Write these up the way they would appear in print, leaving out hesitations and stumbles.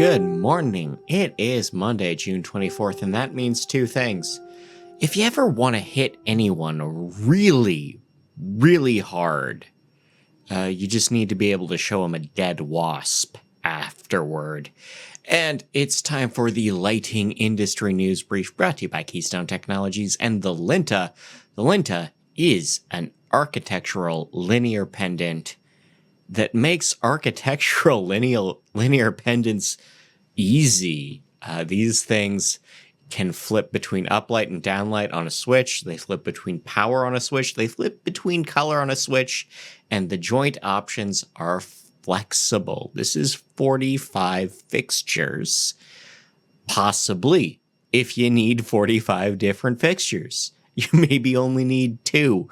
Good morning. It is Monday, June 24th, and that means two things. If you ever want to hit anyone really, really hard, you just need to be able to show them a dead wasp afterward. And it's time for the Lighting Industry News Brief brought to you by Keystone Technologies and the Linta. The Linta is an architectural linear pendant that makes architectural linear pendants easy. These things can flip between uplight and downlight on a switch. They flip between power on a switch. They flip between color on a switch. And the joint options are flexible. This is 45 fixtures. Possibly, if you need 45 different fixtures. You maybe only need 2.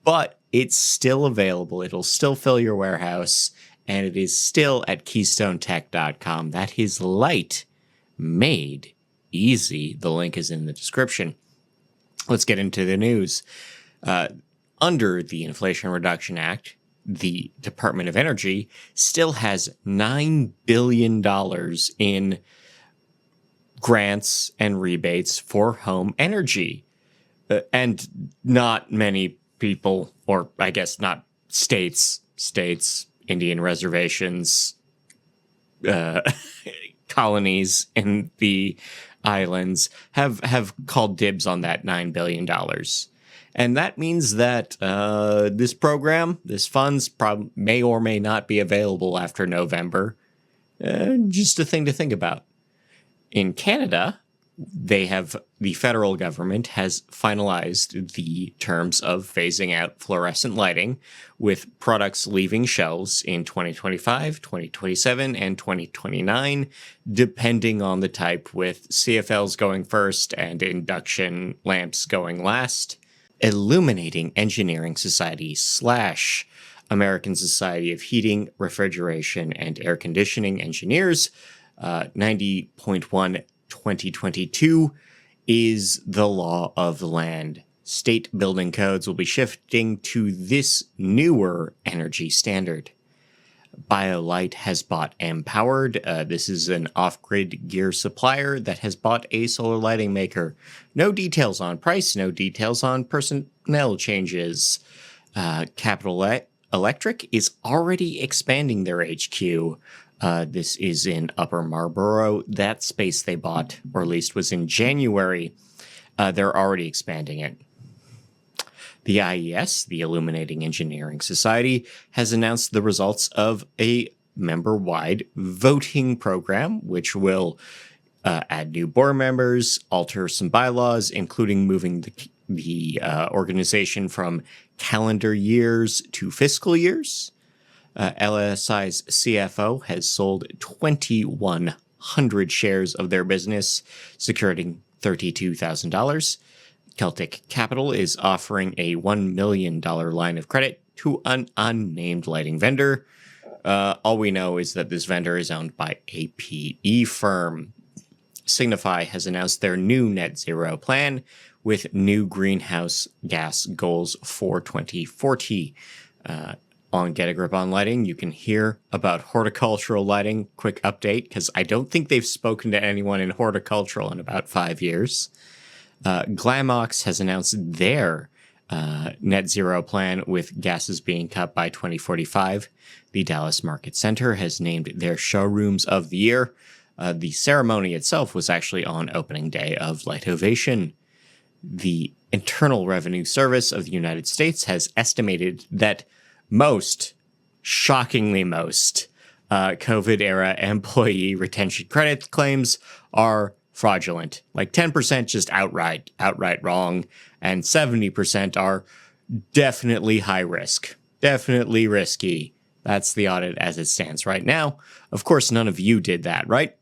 But it's still available. It'll still fill your warehouse, and it is still at KeystoneTech.com. That is light, made easy. The link is in the description. Let's get into the news. Under the Inflation Reduction Act, the Department of Energy still has $9 billion in grants and rebates for home energy. And not many people, or I guess not states, Indian reservations, colonies in the islands have called dibs on that $9 billion. And that means that this program, this funds may or may not be available after November. Just a thing to think about. In Canada, the federal government has finalized the terms of phasing out fluorescent lighting, with products leaving shelves in 2025, 2027, and 2029, depending on the type, with CFLs going first and induction lamps going last. Illuminating Engineering Society / American Society of Heating, Refrigeration, and Air Conditioning Engineers, 90.1 2022 is the law of the land. State building codes will be shifting to this newer energy standard. BioLight has bought Empowered. This is an off-grid gear supplier that has bought a solar lighting maker. No details on price, no details on personnel changes. Capital Electric is already expanding their HQ. This is in Upper Marlboro. That space they bought, or at least was in January. They're already expanding it. The IES, the Illuminating Engineering Society, has announced the results of a member-wide voting program, which will add new board members, alter some bylaws, including moving the organization from calendar years to fiscal years. LSI's CFO has sold 2,100 shares of their business, securing $32,000. Celtic Capital is offering a $1 million line of credit to an unnamed lighting vendor. All we know is that this vendor is owned by a PE firm. Signify has announced their new net zero plan with new greenhouse gas goals for 2040. On Get a Grip on Lighting, you can hear about horticultural lighting. Quick update, because I don't think they've spoken to anyone in horticultural in about 5 years. Glamox has announced their net zero plan, with gases being cut by 2045. The Dallas Market Center has named their showrooms of the year. The ceremony itself was actually on opening day of Light Ovation. The Internal Revenue Service of the United States has estimated that shockingly most, COVID-era employee retention credit claims are fraudulent. Like 10% just outright wrong, and 70% are definitely high risk, definitely risky. That's the audit as it stands right now. Of course, none of you did that, right?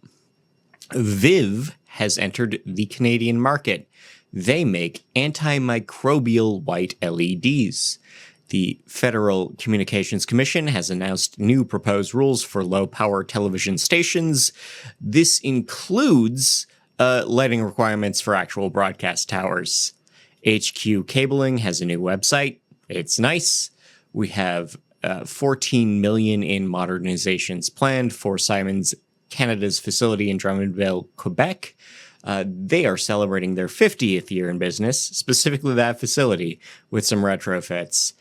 Viv has entered the Canadian market. They make antimicrobial white LEDs. The Federal Communications Commission has announced new proposed rules for low-power television stations. This includes lighting requirements for actual broadcast towers. HQ Cabling has a new website. It's nice. We have $14 million in modernizations planned for Simon's Canada's facility in Drummondville, Quebec. They are celebrating their 50th year in business, specifically that facility, with some retrofits.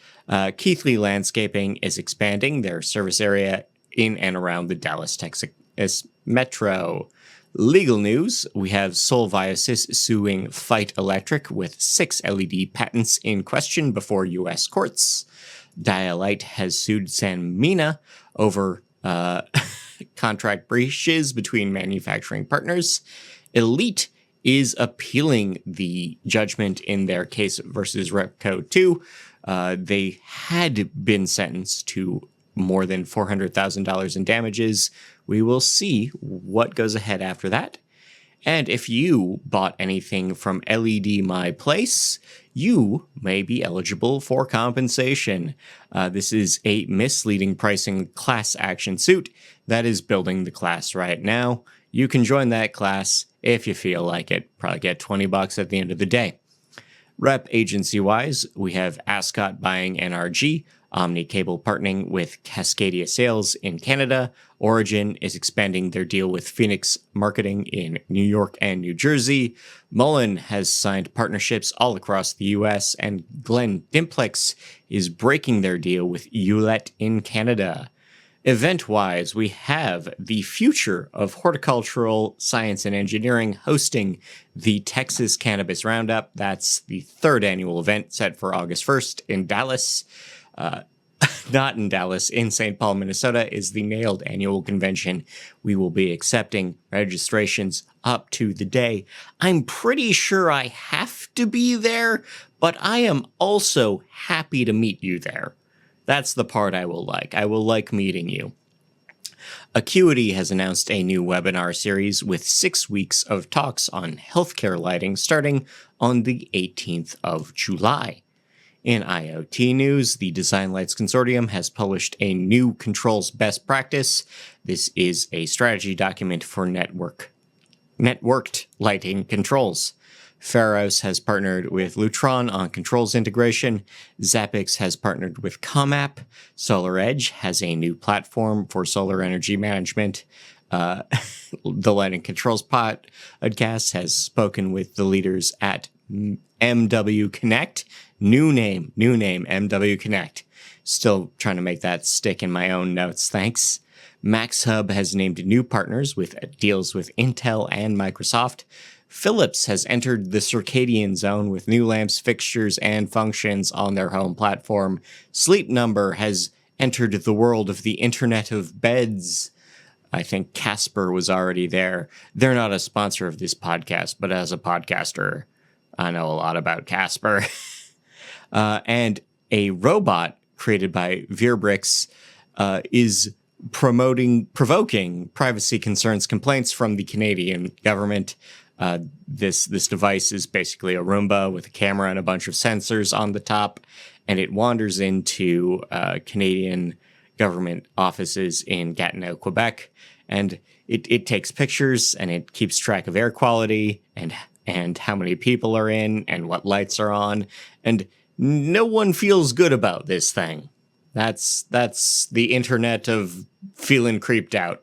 Keithley Landscaping is expanding their service area in and around the Dallas, Texas metro. Legal news, we have Solstice suing Fight Electric with 6 LED patents in question before U.S. courts. Dialite has sued Sanmina over contract breaches between manufacturing partners. Elite is appealing the judgment in their case versus Repco 2. They had been sentenced to more than $400,000 in damages. We will see what goes ahead after that. And if you bought anything from LED My Place, you may be eligible for compensation. This is a misleading pricing class action suit that is building the class right now. You can join that class if you feel like it. Probably get $20 at the end of the day. Rep agency-wise, we have Ascot buying NRG, Omni Cable partnering with Cascadia Sales in Canada. Origin is expanding their deal with Phoenix Marketing in New York and New Jersey. Mullen has signed partnerships all across the U.S., and Glenn Dimplex is breaking their deal with Hewlett in Canada. Event-wise, we have the future of horticultural science and engineering hosting the Texas Cannabis Roundup. That's the 3rd annual event set for August 1st in Dallas. Not in Dallas, in St. Paul, Minnesota, is the NAILED annual convention. We will be accepting registrations up to the day. I'm pretty sure I have to be there, but I am also happy to meet you there. That's the part I will like. I will like meeting you. Acuity has announced a new webinar series with 6 weeks of talks on healthcare lighting starting on the 18th of July. In IoT news, the Design Lights Consortium has published a new controls best practice. This is a strategy document for networked lighting controls. Pharos has partnered with Lutron on controls integration. Zappix has partnered with Comap. SolarEdge has a new platform for solar energy management. The Lighting Controls podcast has spoken with the leaders at MW Connect. New name, MW Connect. Still trying to make that stick in my own notes, thanks. MaxHub has named new partners with deals with Intel and Microsoft. Philips has entered the circadian zone with new lamps, fixtures, and functions on their home platform. Sleep Number has entered the world of the Internet of Beds. I think Casper was already there. They're not a sponsor of this podcast, but as a podcaster, I know a lot about Casper. And a robot created by Veerbrix is provoking privacy concerns complaints from the Canadian government. This device is basically a Roomba with a camera and a bunch of sensors on the top, and it wanders into Canadian government offices in Gatineau, Quebec, and it takes pictures and it keeps track of air quality and how many people are in and what lights are on, and no one feels good about this thing. That's the internet of feeling creeped out.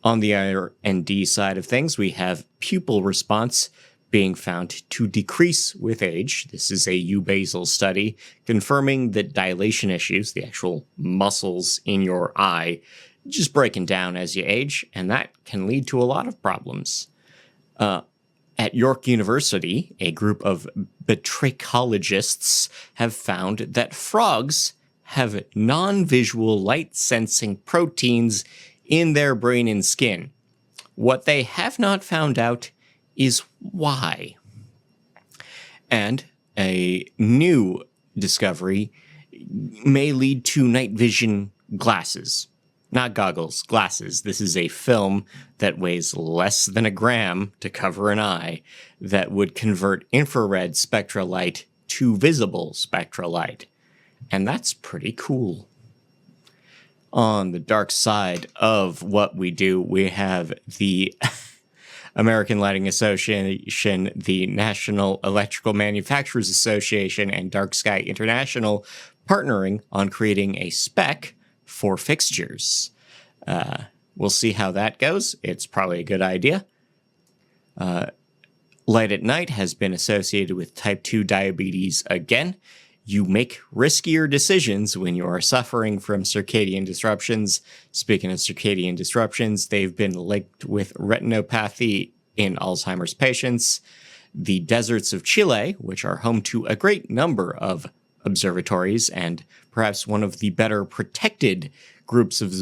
On the R&D side of things, we have pupil response being found to decrease with age. This is a eubasal study confirming that dilation issues, the actual muscles in your eye, just breaking down as you age, and that can lead to a lot of problems. At York University, a group of batrachologists have found that frogs have non-visual light-sensing proteins in their brain and skin. What they have not found out is why. And a new discovery may lead to night vision glasses. Not goggles, glasses. This is a film that weighs less than a gram to cover an eye that would convert infrared spectra light to visible spectra light. And that's pretty cool. On the dark side of what we do, we have the American Lighting Association, the National Electrical Manufacturers Association, and Dark Sky International partnering on creating a spec for fixtures. We'll see how that goes. It's probably a good idea. Light at night has been associated with type 2 diabetes again. You make riskier decisions when you are suffering from circadian disruptions. Speaking of circadian disruptions, they've been linked with retinopathy in Alzheimer's patients. The deserts of Chile, which are home to a great number of observatories and perhaps one of the better protected groups of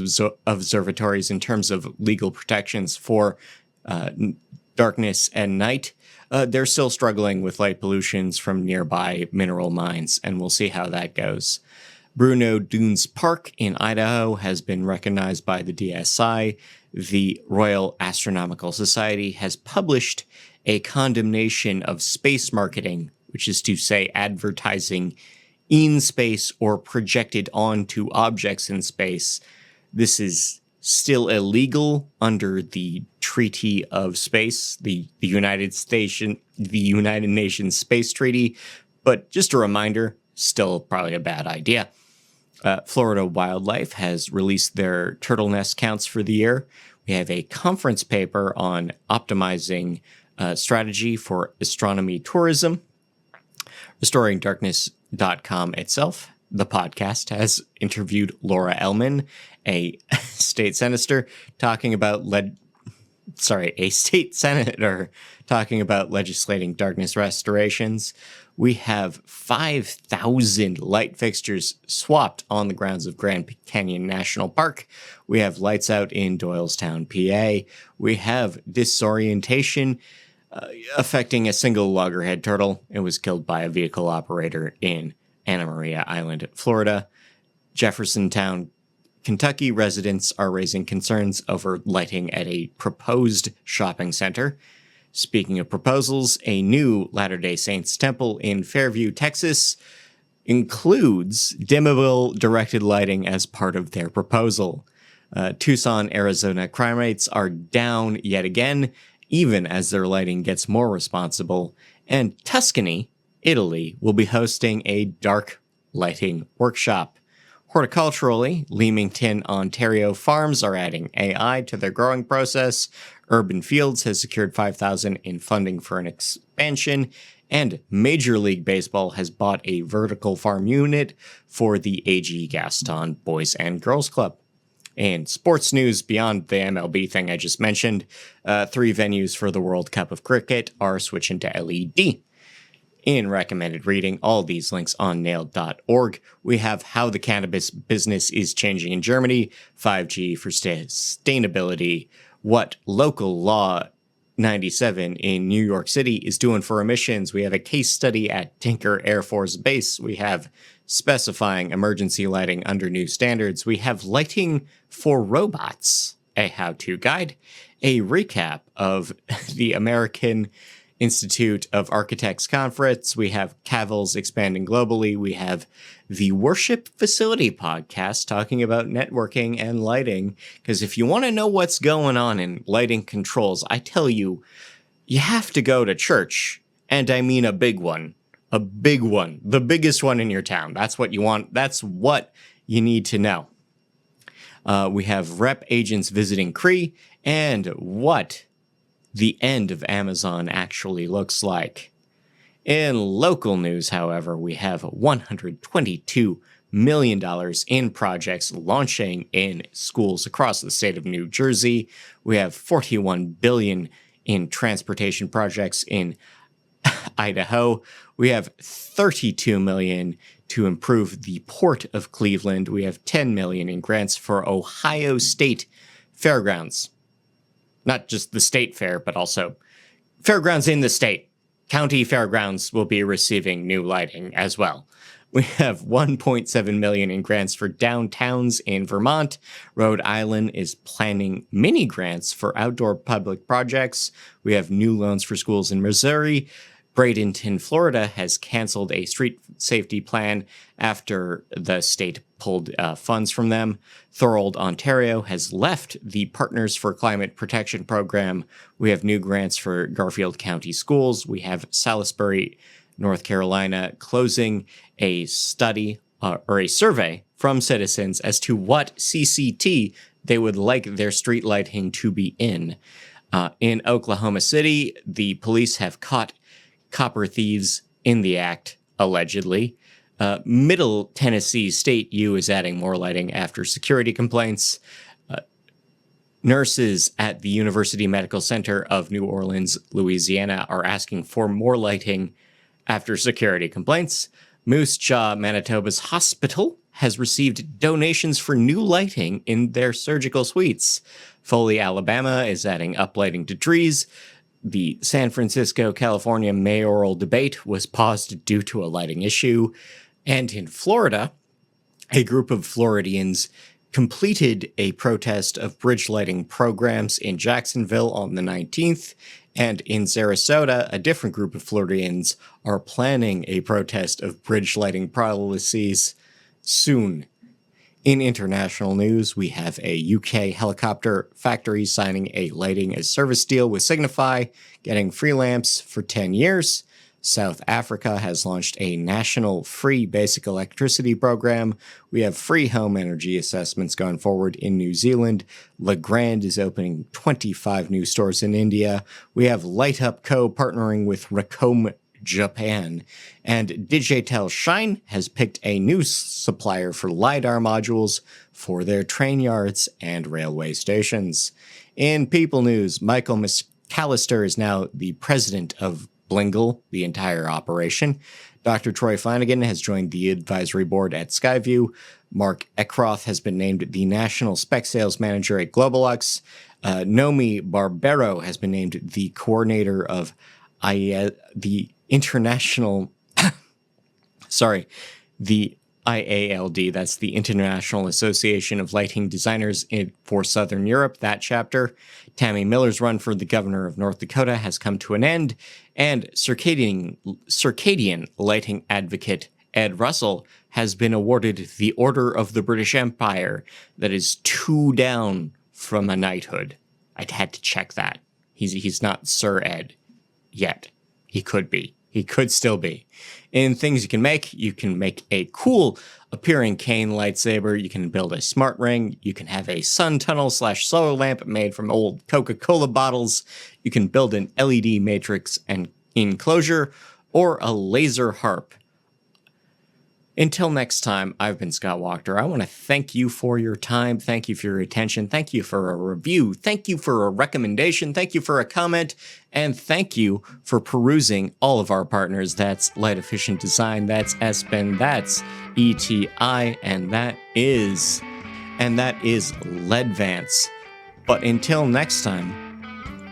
observatories in terms of legal protections for darkness and night, they're still struggling with light pollutions from nearby mineral mines, and we'll see how that goes. Bruneau Dunes Park in Idaho has been recognized by the DSI. The Royal Astronomical Society has published a condemnation of space marketing, which is to say advertising in space or projected onto objects in space. This is still illegal under the Treaty of Space, the United Nations Space Treaty, but just a reminder, still probably a bad idea. Florida Wildlife has released their turtle nest counts for the year. We have a conference paper on optimizing strategy for astronomy tourism. RestoringDarkness.com itself, the podcast, has interviewed Laura Ellman, a state senator talking about legislating darkness restorations. We have 5,000 light fixtures swapped on the grounds of Grand Canyon National Park. We have lights out in Doylestown, PA. We have disorientation affecting a single loggerhead turtle. It was killed by a vehicle operator in Anna Maria Island, Florida. Jeffersontown, Kentucky residents are raising concerns over lighting at a proposed shopping center. Speaking of proposals, a new Latter-day Saints temple in Fairview, Texas, includes dimmable directed lighting as part of their proposal. Tucson, Arizona crime rates are down yet again, even as their lighting gets more responsible. And Tuscany, Italy, will be hosting a dark lighting workshop. Horticulturally, Leamington, Ontario farms are adding AI to their growing process. Urban Fields has secured $5,000 in funding for an expansion, and Major League Baseball has bought a vertical farm unit for the AG Gaston Boys and Girls Club. And sports news beyond the MLB thing I just mentioned, 3 venues for the World Cup of Cricket are switching to LED. In recommended reading, all these links on nailed.org. We have how the cannabis business is changing in Germany, 5G for sustainability, what local law 97 in New York City is doing for emissions. We have a case study at Tinker Air Force Base. We have specifying emergency lighting under new standards. We have lighting for robots, a how-to guide, a recap of the American Institute of Architects Conference. We have Cavils expanding globally. We have the Worship Facility podcast talking about networking and lighting. Because if you want to know what's going on in lighting controls, I tell you, you have to go to church. And I mean a big one. A big one. The biggest one in your town. That's what you want. That's what you need to know. We have rep agents visiting Cree and what the end of Amazon actually looks like. In local news, however, we have $122 million in projects launching in schools across the state of New Jersey. We have $41 billion in transportation projects in Idaho. We have $32 million to improve the Port of Cleveland. We have $10 million in grants for Ohio State Fairgrounds. Not just the state fair, but also fairgrounds in the state. County fairgrounds will be receiving new lighting as well. We have $1.7 million in grants for downtowns in Vermont. Rhode Island is planning mini grants for outdoor public projects. We have new loans for schools in Missouri. Bradenton, Florida has canceled a street safety plan after the state pulled funds from them. Thorold, Ontario has left the Partners for Climate Protection program. We have new grants for Garfield County schools. We have Salisbury, North Carolina, closing a study or a survey from citizens as to what CCT they would like their street lighting to be in. In Oklahoma City, the police have caught copper thieves in the act, allegedly. Middle Tennessee State U is adding more lighting after security complaints. Nurses at the University Medical Center of New Orleans, Louisiana, are asking for more lighting after security complaints. Moose Jaw, Manitoba's hospital has received donations for new lighting in their surgical suites. Foley, Alabama, is adding uplighting to trees. The San Francisco, California mayoral debate was paused due to a lighting issue. And in Florida, a group of Floridians completed a protest of bridge lighting programs in Jacksonville on the 19th, and in Sarasota, a different group of Floridians are planning a protest of bridge lighting policies soon. In international news, we have a UK helicopter factory signing a lighting as service deal with Signify, getting free lamps for 10 years. South Africa has launched a national free basic electricity program. We have free home energy assessments going forward in New Zealand. Legrand is opening 25 new stores in India. We have Light Up Co. partnering with Racom Japan. And Digital Shine has picked a new supplier for LiDAR modules for their train yards and railway stations. In People News, Michael McAllister is now the president of Blingle, the entire operation. Dr. Troy Flanagan has joined the advisory board at Skyview. Mark Eckroth has been named the national spec sales manager at Globalux. Nomi Barbero has been named the coordinator of the international, the IALD, that's the International Association of Lighting Designers for Southern Europe, that chapter. Tammy Miller's run for the governor of North Dakota has come to an end, and circadian lighting advocate Ed Russell has been awarded the Order of the British Empire. That is 2 down from a knighthood. I'd had to check that. He's not Sir Ed yet. He could be. He could still be. In things you can make a cool appearing cane lightsaber. You can build a smart ring. You can have a sun tunnel / solar lamp made from old Coca-Cola bottles. You can build an LED matrix and enclosure or a laser harp. Until next time, I've been Scott Wachter. I want to thank you for your time. Thank you for your attention. Thank you for a review. Thank you for a recommendation. Thank you for a comment. And thank you for perusing all of our partners. That's Light Efficient Design. That's Espen. That's ETI. And that is Leadvance. But until next time,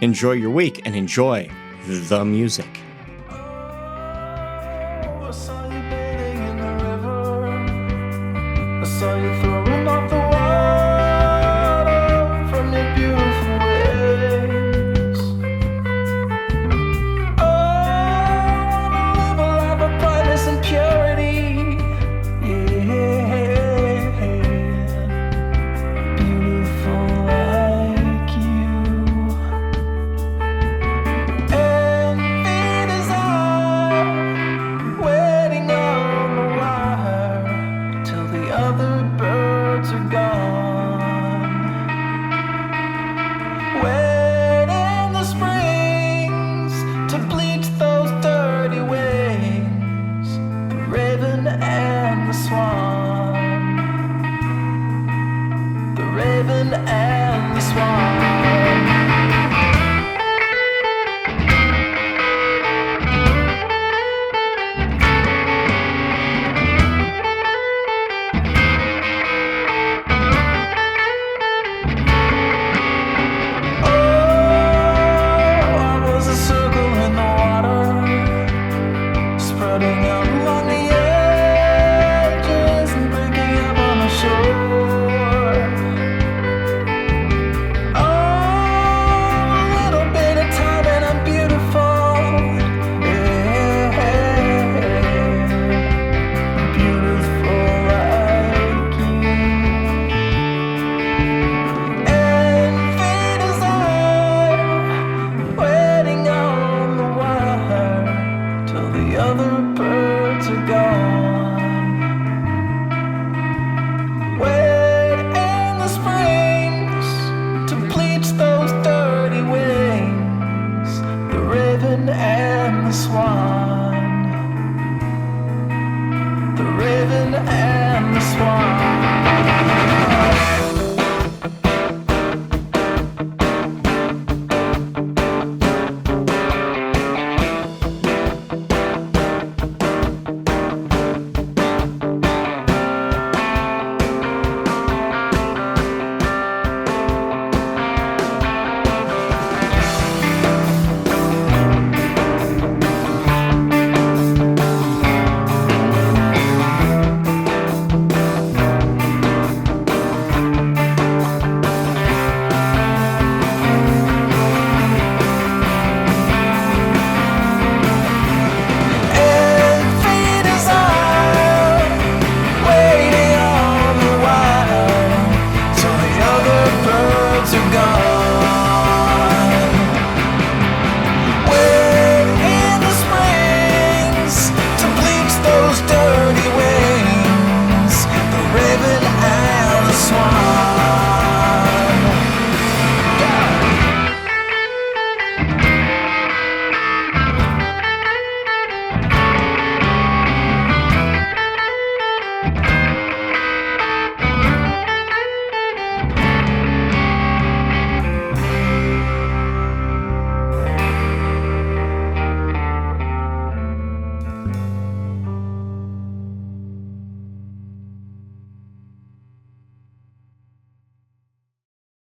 enjoy your week and enjoy the music. I saw you throwing off the water from your beautiful waves. Oh, I wanna live a life of brightness and purity. Yeah, beautiful like you. And desire waiting on the wire till the other birds are gone. Wait in the springs to bleach those dirty wings, the raven and the swan, the raven and the swan.